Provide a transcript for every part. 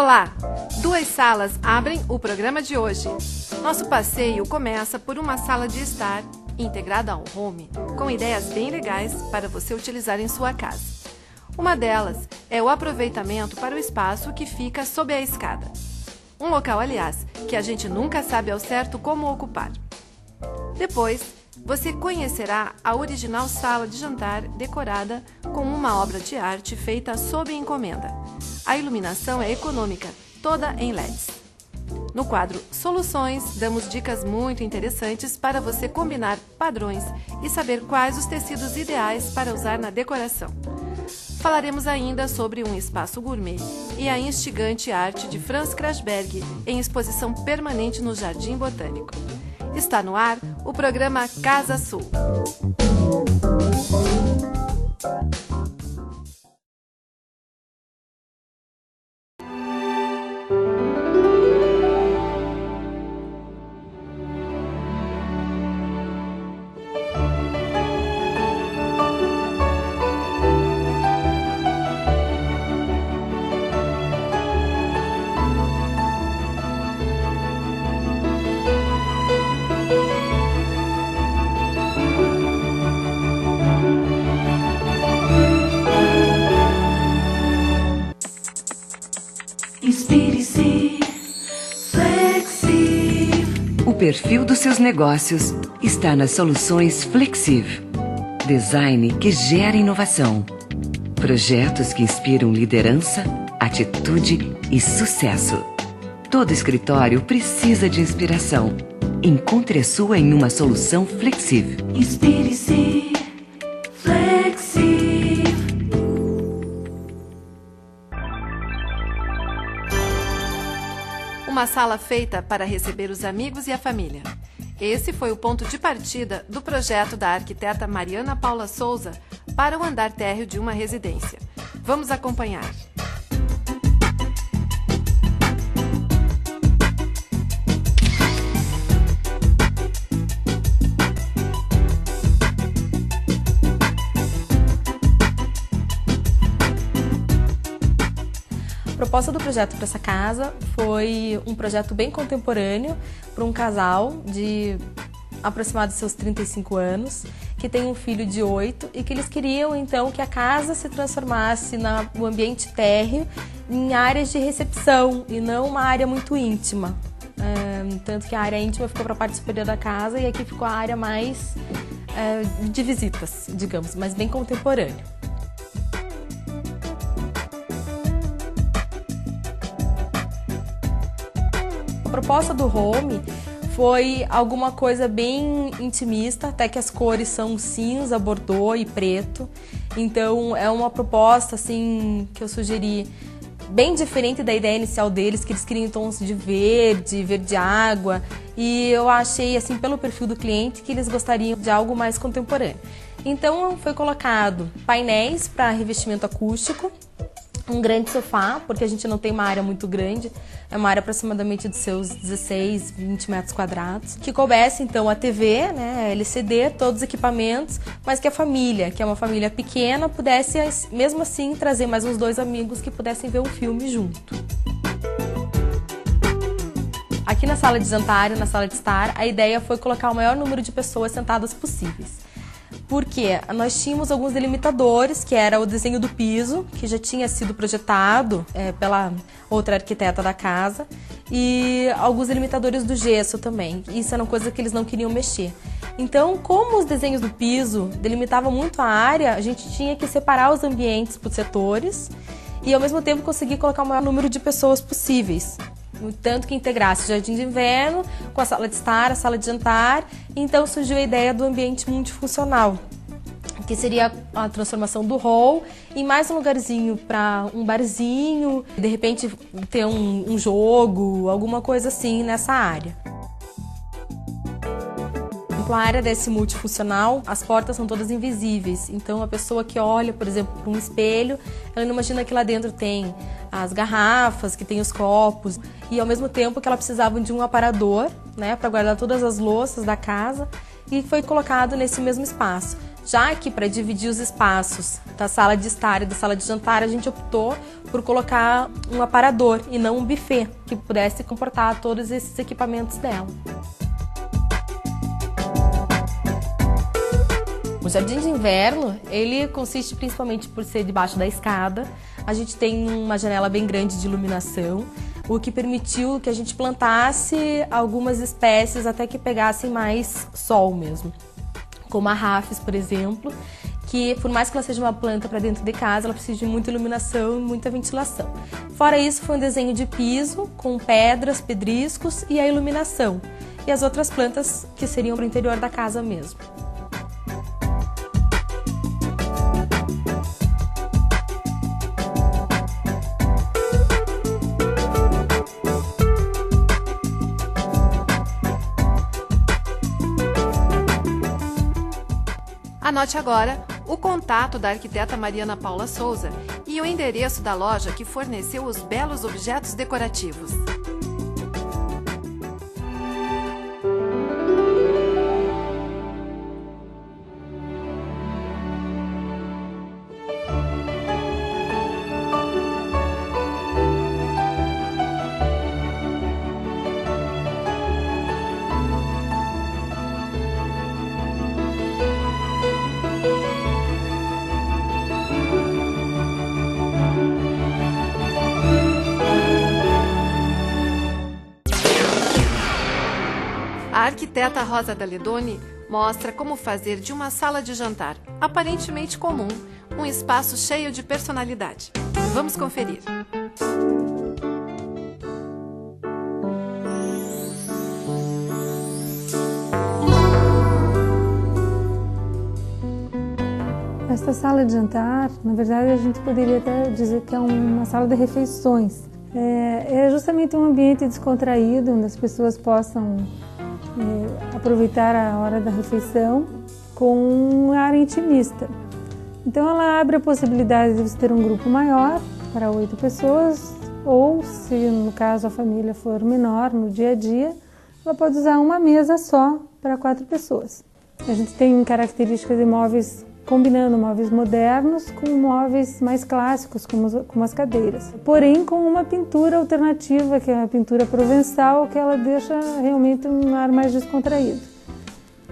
Olá! Duas salas abrem o programa de hoje. Nosso passeio começa por uma sala de estar, integrada ao home, com ideias bem legais para você utilizar em sua casa. Uma delas é o aproveitamento para o espaço que fica sob a escada. Um local, aliás, que a gente nunca sabe ao certo como ocupar. Depois, você conhecerá a original sala de jantar decorada com uma obra de arte feita sob encomenda. A iluminação é econômica, toda em LEDs. No quadro Soluções, damos dicas muito interessantes para você combinar padrões e saber quais os tecidos ideais para usar na decoração. Falaremos ainda sobre um espaço gourmet e a instigante arte de Franz Krasberg em exposição permanente no Jardim Botânico. Está no ar o programa Casa Sul. O perfil dos seus negócios está nas Soluções Flexiv. Design que gera inovação. Projetos que inspiram liderança, atitude e sucesso. Todo escritório precisa de inspiração. Encontre a sua em uma solução Flexiv. Inspire-se, Flexiv. Uma sala feita para receber os amigos e a família. Esse foi o ponto de partida do projeto da arquiteta Mariana Paula Souza para o andar térreo de uma residência. Vamos acompanhar. A proposta do projeto para essa casa foi um projeto bem contemporâneo para um casal de aproximadamente seus 35 anos, que tem um filho de 8 e que eles queriam então que a casa se transformasse no ambiente térreo em áreas de recepção e não uma área muito íntima. Tanto que a área íntima ficou para a parte superior da casa e aqui ficou a área mais de visitas, digamos, mas bem contemporânea. A proposta do home foi alguma coisa bem intimista, até que as cores são cinza, bordô e preto. Então é uma proposta assim que eu sugeri bem diferente da ideia inicial deles, que eles queriam tons de verde, verde água, e eu achei assim pelo perfil do cliente que eles gostariam de algo mais contemporâneo. Então foi colocado painéis para revestimento acústico, um grande sofá, porque a gente não tem uma área muito grande, é uma área aproximadamente dos seus 16, 20 metros quadrados, que coubesse então a TV, né, LCD, todos os equipamentos, mas que a família, que é uma família pequena, pudesse mesmo assim trazer mais uns 2 amigos que pudessem ver um filme junto. Aqui na sala de jantar e na sala de estar, a ideia foi colocar o maior número de pessoas sentadas possíveis. Porque nós tínhamos alguns delimitadores, que era o desenho do piso, que já tinha sido projetado pela outra arquiteta da casa, e alguns delimitadores do gesso também. Isso era uma coisa que eles não queriam mexer. Então, como os desenhos do piso delimitavam muito a área, a gente tinha que separar os ambientes por setores e, ao mesmo tempo, conseguir colocar o maior número de pessoas possíveis. Tanto que integrasse o jardim de inverno com a sala de estar, a sala de jantar. Então surgiu a ideia do ambiente multifuncional, que seria a transformação do hall em mais um lugarzinho para um barzinho, de repente ter um jogo, alguma coisa assim nessa área. A área desse multifuncional, as portas são todas invisíveis, então a pessoa que olha, por exemplo, para um espelho, ela não imagina que lá dentro tem as garrafas, que tem os copos, e ao mesmo tempo que ela precisava de um aparador, né, para guardar todas as louças da casa, e foi colocado nesse mesmo espaço. Já que para dividir os espaços da sala de estar e da sala de jantar, a gente optou por colocar um aparador e não um buffet, que pudesse comportar todos esses equipamentos dela. O jardim de inverno, ele consiste principalmente por ser debaixo da escada. A gente tem uma janela bem grande de iluminação, o que permitiu que a gente plantasse algumas espécies até que pegassem mais sol mesmo. Como a rafis, por exemplo, que por mais que ela seja uma planta para dentro de casa, ela precisa de muita iluminação e muita ventilação. Fora isso, foi um desenho de piso com pedras, pedriscos e a iluminação. E as outras plantas que seriam para o interior da casa mesmo. Anote agora o contato da arquiteta Mariana Paula Souza e o endereço da loja que forneceu os belos objetos decorativos. A arquiteta Rosa Daledoni mostra como fazer de uma sala de jantar aparentemente comum um espaço cheio de personalidade. Vamos conferir. Esta sala de jantar, na verdade, a gente poderia até dizer que é uma sala de refeições. É justamente um ambiente descontraído, onde as pessoas possam aproveitar a hora da refeição com um ar intimista. Então ela abre a possibilidade de você ter um grupo maior, para 8 pessoas, ou se no caso a família for menor no dia a dia, ela pode usar uma mesa só para 4 pessoas. A gente tem características de móveis combinando móveis modernos com móveis mais clássicos, como as cadeiras. Porém, com uma pintura alternativa, que é a pintura provençal, que ela deixa realmente um ar mais descontraído.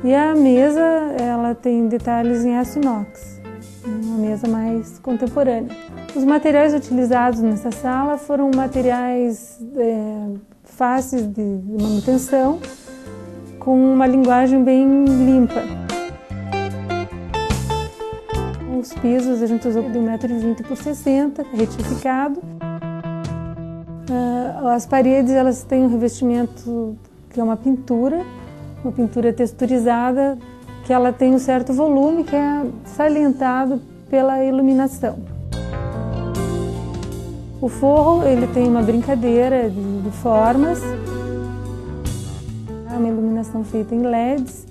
E a mesa, ela tem detalhes em aço inox, uma mesa mais contemporânea. Os materiais utilizados nessa sala foram materiais fáceis de manutenção, com uma linguagem bem limpa. Os pisos a gente usou de 1,20 m por 60 m, retificado. As paredes elas têm um revestimento que é uma pintura texturizada, que ela tem um certo volume que é salientado pela iluminação. O forro ele tem uma brincadeira de formas, uma iluminação feita em LEDs,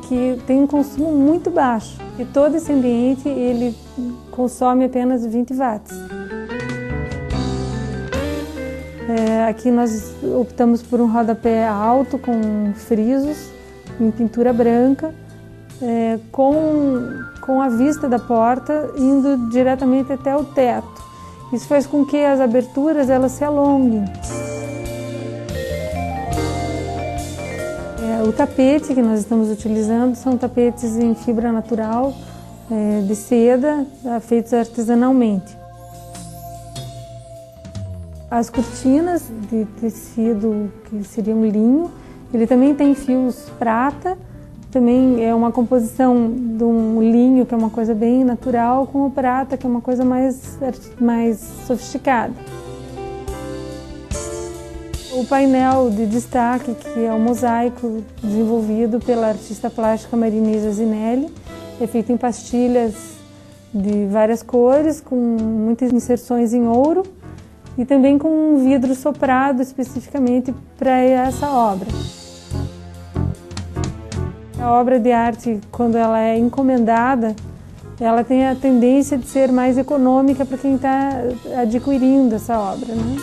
que tem um consumo muito baixo. E todo esse ambiente ele consome apenas 20 watts. Aqui nós optamos por um rodapé alto com frisos em pintura branca, com a vista da porta indo diretamente até o teto. Isso faz com que as aberturas elas se alonguem. O tapete que nós estamos utilizando são tapetes em fibra natural, de seda, feitos artesanalmente. As cortinas de tecido, que seria um linho, ele também tem fios prata, também é uma composição de um linho, que é uma coisa bem natural, com o prata, que é uma coisa mais sofisticada. O painel de destaque, que é um mosaico desenvolvido pela artista plástica Marinisa Zinelli, é feito em pastilhas de várias cores, com muitas inserções em ouro e também com um vidro soprado especificamente para essa obra. A obra de arte, quando ela é encomendada, ela tem a tendência de ser mais econômica para quem está adquirindo essa obra, né?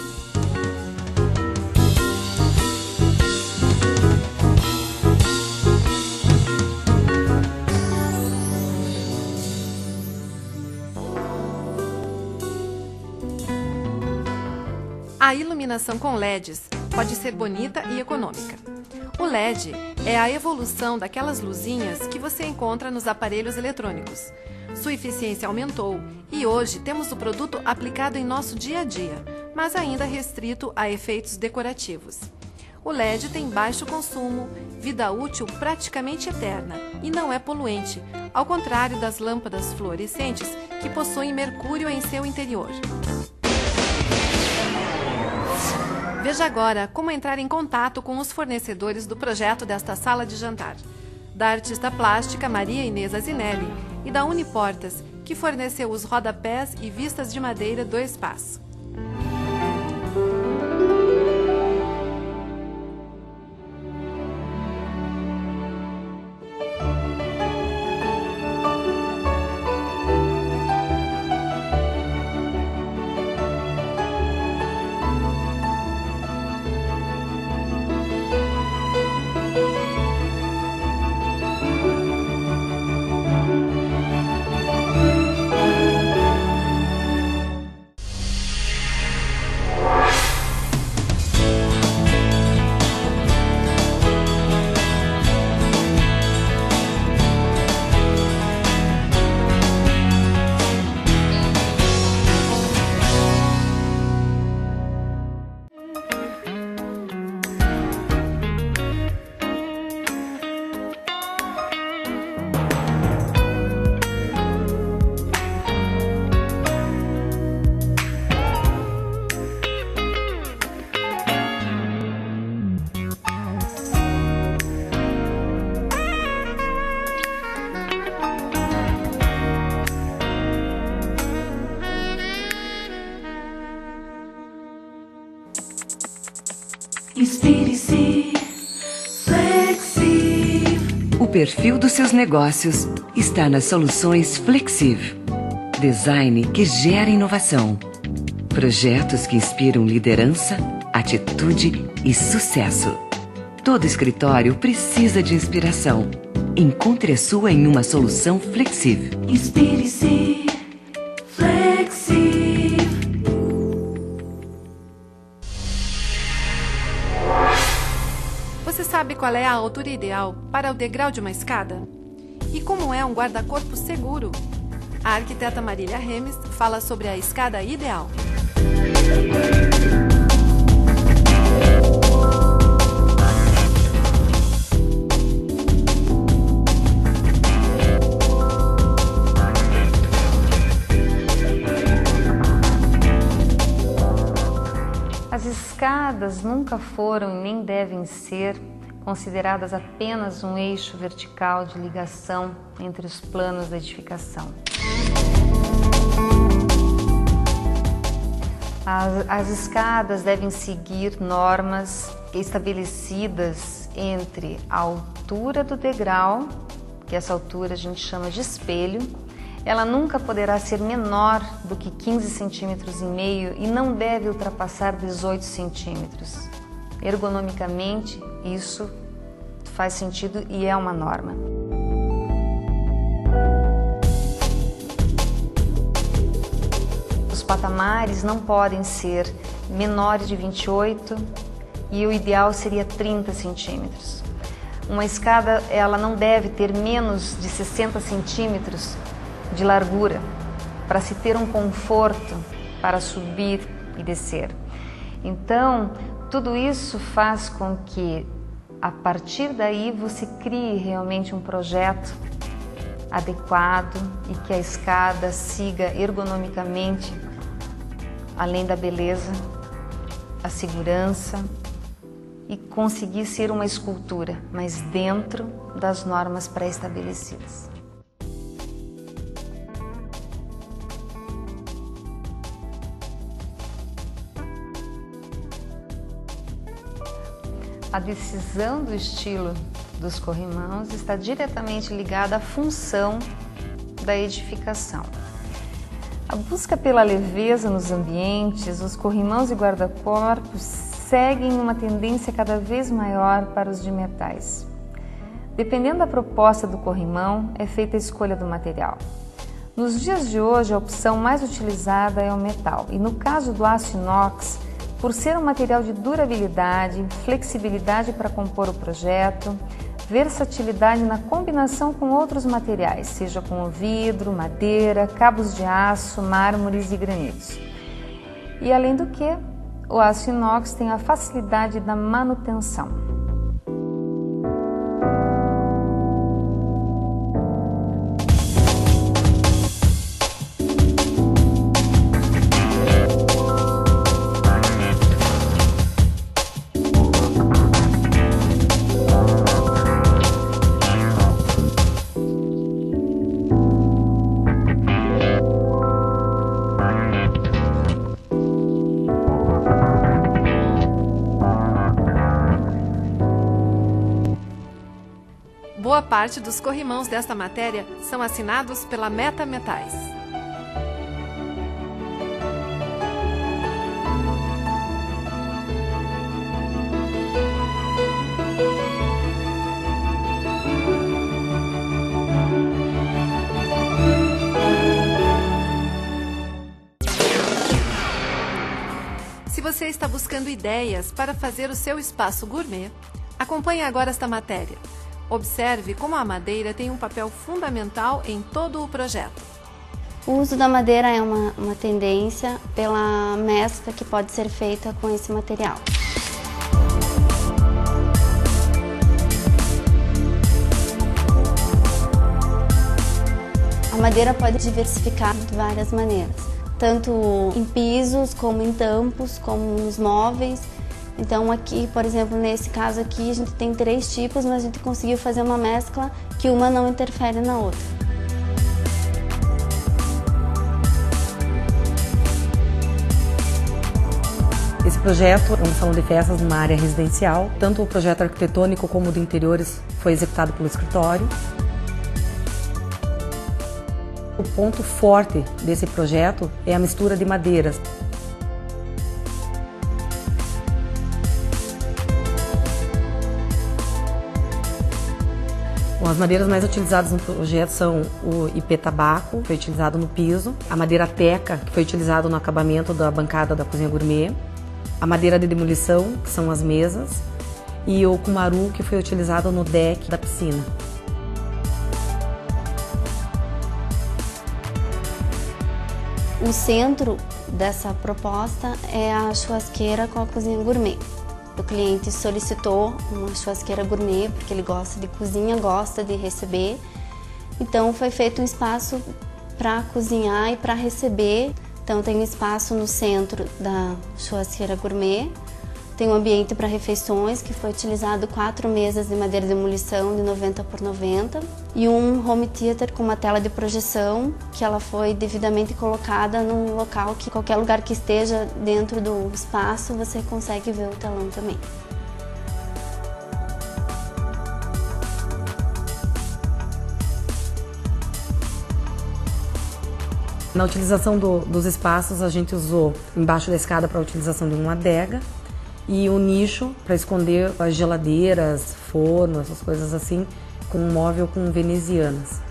A iluminação com LEDs pode ser bonita e econômica. O LED é a evolução daquelas luzinhas que você encontra nos aparelhos eletrônicos. Sua eficiência aumentou e hoje temos o produto aplicado em nosso dia a dia, mas ainda restrito a efeitos decorativos. O LED tem baixo consumo, vida útil praticamente eterna e não é poluente, ao contrário das lâmpadas fluorescentes que possuem mercúrio em seu interior. Veja agora como entrar em contato com os fornecedores do projeto desta sala de jantar. Da artista plástica Maria Inês Azinelli e da Uniportas, que forneceu os rodapés e vistas de madeira do espaço. Inspire-se, Flexiv. O perfil dos seus negócios está nas soluções Flexiv. Design que gera inovação. Projetos que inspiram liderança, atitude e sucesso. Todo escritório precisa de inspiração. Encontre a sua em uma solução Flexiv. Inspire-se, Flexiv. Você sabe qual é a altura ideal para o degrau de uma escada? E como é um guarda-corpo seguro? A arquiteta Marília Remes fala sobre a escada ideal. As escadas nunca foram e nem devem ser consideradas apenas um eixo vertical de ligação entre os planos da edificação. As escadas devem seguir normas estabelecidas entre a altura do degrau, que essa altura a gente chama de espelho. Ela nunca poderá ser menor do que 15,5 centímetros e não deve ultrapassar 18 centímetros. Ergonomicamente, isso faz sentido e é uma norma. Os patamares não podem ser menores de 28 e o ideal seria 30 centímetros. Uma escada ela não deve ter menos de 60 centímetros de largura, para se ter um conforto para subir e descer. Então, tudo isso faz com que, a partir daí, você crie realmente um projeto adequado e que a escada siga ergonomicamente, além da beleza, a segurança e conseguir ser uma escultura, mas dentro das normas pré-estabelecidas. A decisão do estilo dos corrimãos está diretamente ligada à função da edificação. A busca pela leveza nos ambientes, os corrimãos e guarda-corpos seguem uma tendência cada vez maior para os de metais. Dependendo da proposta do corrimão, é feita a escolha do material. Nos dias de hoje, a opção mais utilizada é o metal, e no caso do aço inox, por ser um material de durabilidade, flexibilidade para compor o projeto, versatilidade na combinação com outros materiais, seja com vidro, madeira, cabos de aço, mármores e granitos. E além do que, o aço inox tem a facilidade da manutenção. Boa parte dos corrimãos desta matéria são assinados pela Meta Metais. Se você está buscando ideias para fazer o seu espaço gourmet, acompanhe agora esta matéria. Observe como a madeira tem um papel fundamental em todo o projeto. O uso da madeira é uma tendência pela mescla que pode ser feita com esse material. A madeira pode diversificar de várias maneiras, tanto em pisos, como em tampos, como nos móveis. Então aqui, por exemplo, nesse caso aqui, a gente tem 3 tipos, mas a gente conseguiu fazer uma mescla que uma não interfere na outra. Esse projeto é um salão de festas numa área residencial. Tanto o projeto arquitetônico como o de interiores foi executado pelo escritório. O ponto forte desse projeto é a mistura de madeiras. As madeiras mais utilizadas no projeto são o ipê tabaco, que foi utilizado no piso, a madeira teca, que foi utilizado no acabamento da bancada da cozinha gourmet, a madeira de demolição, que são as mesas, e o cumaru, que foi utilizado no deck da piscina. O centro dessa proposta é a churrasqueira com a cozinha gourmet. O cliente solicitou uma churrasqueira gourmet porque ele gosta de cozinha, gosta de receber. Então foi feito um espaço para cozinhar e para receber. Então tem um espaço no centro da churrasqueira gourmet. Tem um ambiente para refeições que foi utilizado 4 mesas de madeira de demolição de 90 por 90 e um home theater com uma tela de projeção que ela foi devidamente colocada num local que qualquer lugar que esteja dentro do espaço você consegue ver o telão também. Na utilização dos espaços a gente usou embaixo da escada para a utilização de uma adega e um nicho para esconder as geladeiras, forno, essas coisas assim, com um móvel com venezianas.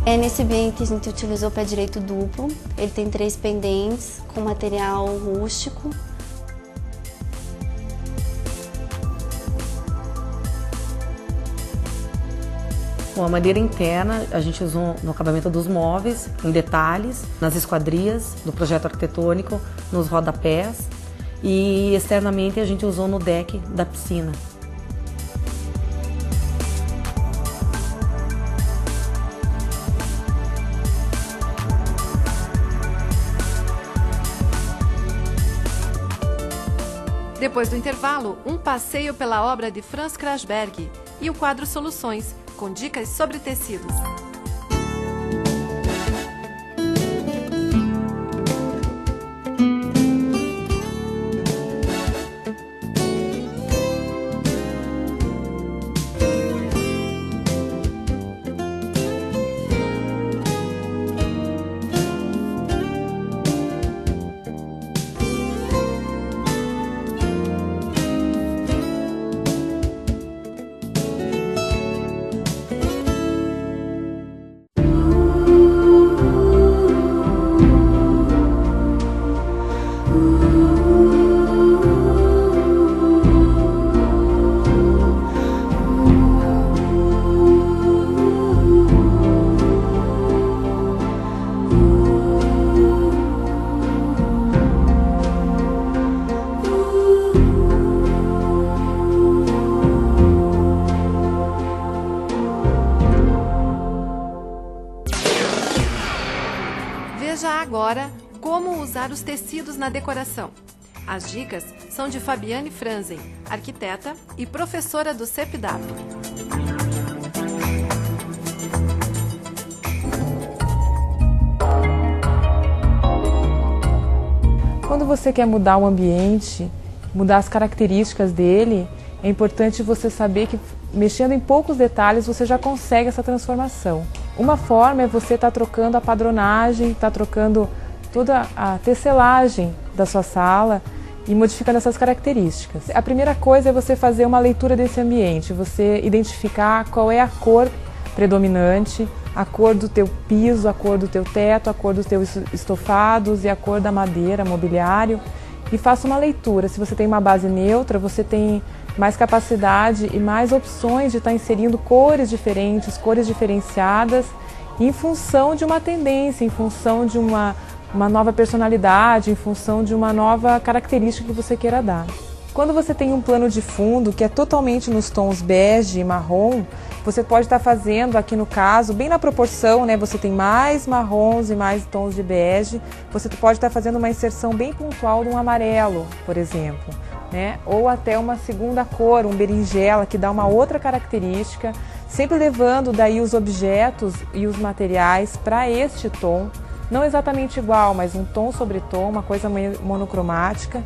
Nesse ambiente a gente utilizou pé direito duplo, ele tem 3 pendentes com material rústico. Com a madeira interna, a gente usou no acabamento dos móveis, em detalhes, nas esquadrias do projeto arquitetônico, nos rodapés e externamente a gente usou no deck da piscina. Depois do intervalo, um passeio pela obra de Franz Krasberg e o quadro Soluções, com dicas sobre tecidos. usar os tecidos na decoração. As dicas são de Fabiane Franzen, arquiteta e professora do CEPDAP. Quando você quer mudar o ambiente, mudar as características dele, é importante você saber que mexendo em poucos detalhes você já consegue essa transformação. Uma forma é você estar trocando a padronagem, estar trocando toda a tecelagem da sua sala e modificando essas características. A primeira coisa é você fazer uma leitura desse ambiente, você identificar qual é a cor predominante, a cor do teu piso, a cor do teu teto, a cor dos teus estofados e a cor da madeira, mobiliário, e faça uma leitura. Se você tem uma base neutra, você tem mais capacidade e mais opções de estar inserindo cores diferentes, cores diferenciadas, em função de uma tendência, em função de uma nova personalidade, em função de uma nova característica que você queira dar. Quando você tem um plano de fundo que é totalmente nos tons bege e marrom, você pode estar fazendo, aqui no caso, bem na proporção, né? Você tem mais marrons e mais tons de bege, você pode estar fazendo uma inserção bem pontual de um amarelo, por exemplo, né? Ou até uma segunda cor, um berinjela, que dá uma outra característica, sempre levando daí os objetos e os materiais para este tom, não exatamente igual, mas um tom sobre tom, uma coisa monocromática.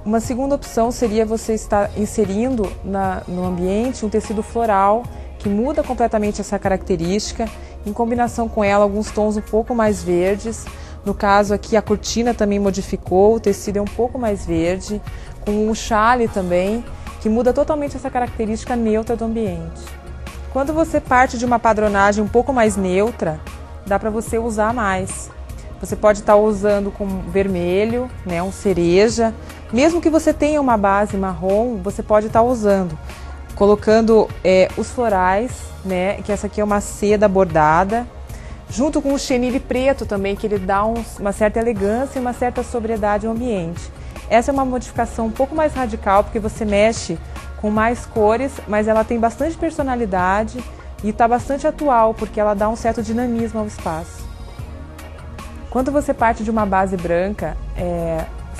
Uma segunda opção seria você estar inserindo no ambiente um tecido floral que muda completamente essa característica, em combinação com ela alguns tons um pouco mais verdes. No caso aqui a cortina também modificou, o tecido é um pouco mais verde, com um chale também, que muda totalmente essa característica neutra do ambiente. Quando você parte de uma padronagem um pouco mais neutra, dá para você usar mais. Você pode estar usando com vermelho, né, um cereja. Mesmo que você tenha uma base marrom, você pode estar usando. Colocando os florais, né, que essa aqui é uma seda bordada, junto com o chenille preto também, que ele dá uma certa elegância e uma certa sobriedade ao ambiente. Essa é uma modificação um pouco mais radical, porque você mexe com mais cores, mas ela tem bastante personalidade e está bastante atual, porque ela dá um certo dinamismo ao espaço. Quando você parte de uma base branca,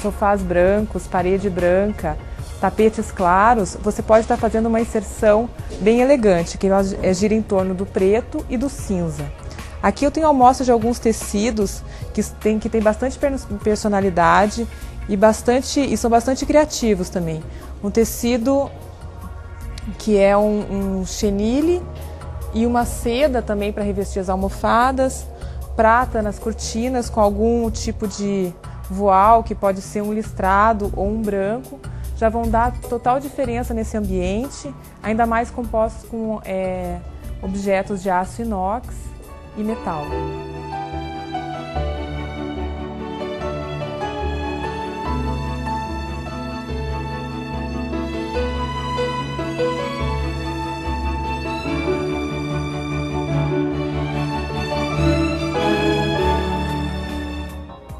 sofás brancos, parede branca, tapetes claros, você pode estar fazendo uma inserção bem elegante, que ela gira em torno do preto e do cinza. Aqui eu tenho amostra de alguns tecidos que tem bastante personalidade e são bastante criativos também. Um tecido que é um chenille e uma seda também para revestir as almofadas, prata nas cortinas com algum tipo de voal, que pode ser um listrado ou um branco, já vão dar total diferença nesse ambiente, ainda mais compostos com objetos de aço inox e metal.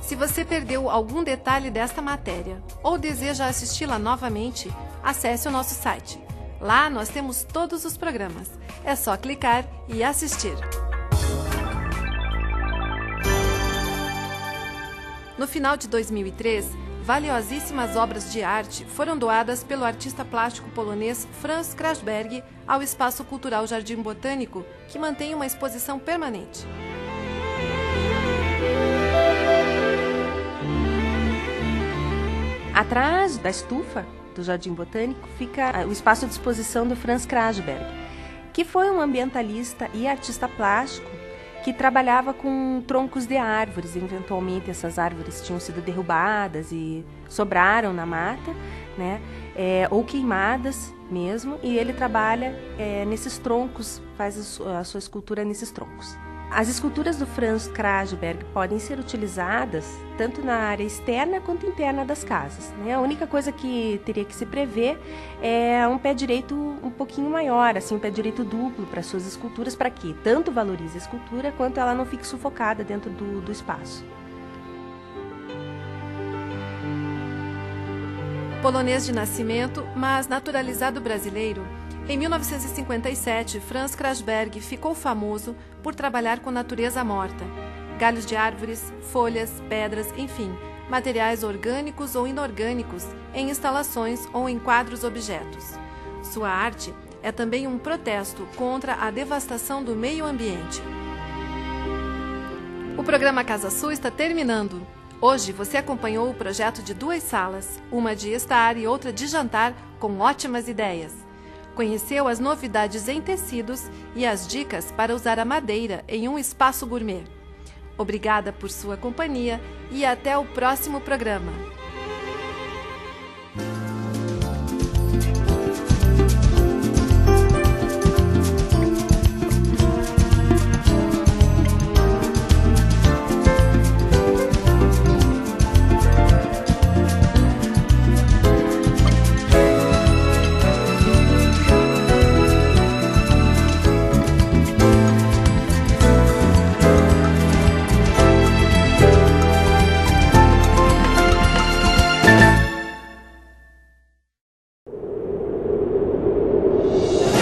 Se você perdeu algum detalhe desta matéria ou deseja assisti-la novamente, acesse o nosso site. Lá nós temos todos os programas. É só clicar e assistir. No final de 2003, valiosíssimas obras de arte foram doadas pelo artista plástico polonês Franz Krajberg ao Espaço Cultural Jardim Botânico, que mantém uma exposição permanente. Atrás da estufa do Jardim Botânico fica o espaço de exposição do Franz Krajberg, que foi um ambientalista e artista plástico que trabalhava com troncos de árvores. Eventualmente essas árvores tinham sido derrubadas e sobraram na mata, né? Ou queimadas mesmo, e ele trabalha nesses troncos, faz a sua escultura nesses troncos. As esculturas do Franz Krajberg podem ser utilizadas tanto na área externa quanto interna das casas, né? A única coisa que teria que se prever é um pé direito um pouquinho maior, assim, um pé direito duplo para suas esculturas, para que tanto valorize a escultura quanto ela não fique sufocada dentro do espaço. Polonês de nascimento, mas naturalizado brasileiro, em 1957, Franz Krajberg ficou famoso por trabalhar com natureza morta. Galhos de árvores, folhas, pedras, enfim, materiais orgânicos ou inorgânicos em instalações ou em quadros objetos. Sua arte é também um protesto contra a devastação do meio ambiente. O programa Casa Sul está terminando. Hoje você acompanhou o projeto de 2 salas, uma de estar e outra de jantar, com ótimas ideias. Conheceu as novidades em tecidos e as dicas para usar a madeira em um espaço gourmet. Obrigada por sua companhia e até o próximo programa.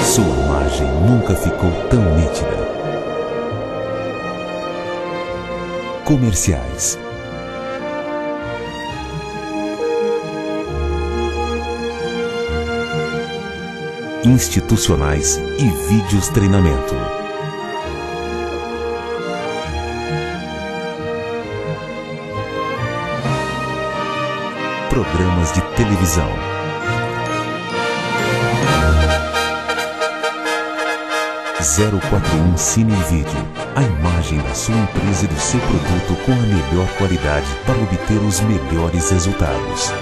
Sua imagem nunca ficou tão nítida. Comerciais. Institucionais e vídeos treinamento. Programas de televisão. .041 Cine e Vídeo. A imagem da sua empresa e do seu produto com a melhor qualidade para obter os melhores resultados.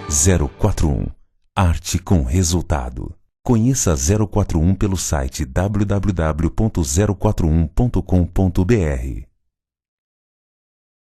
.041 Arte com resultado. Conheça 041 pelo site www.041.com.br.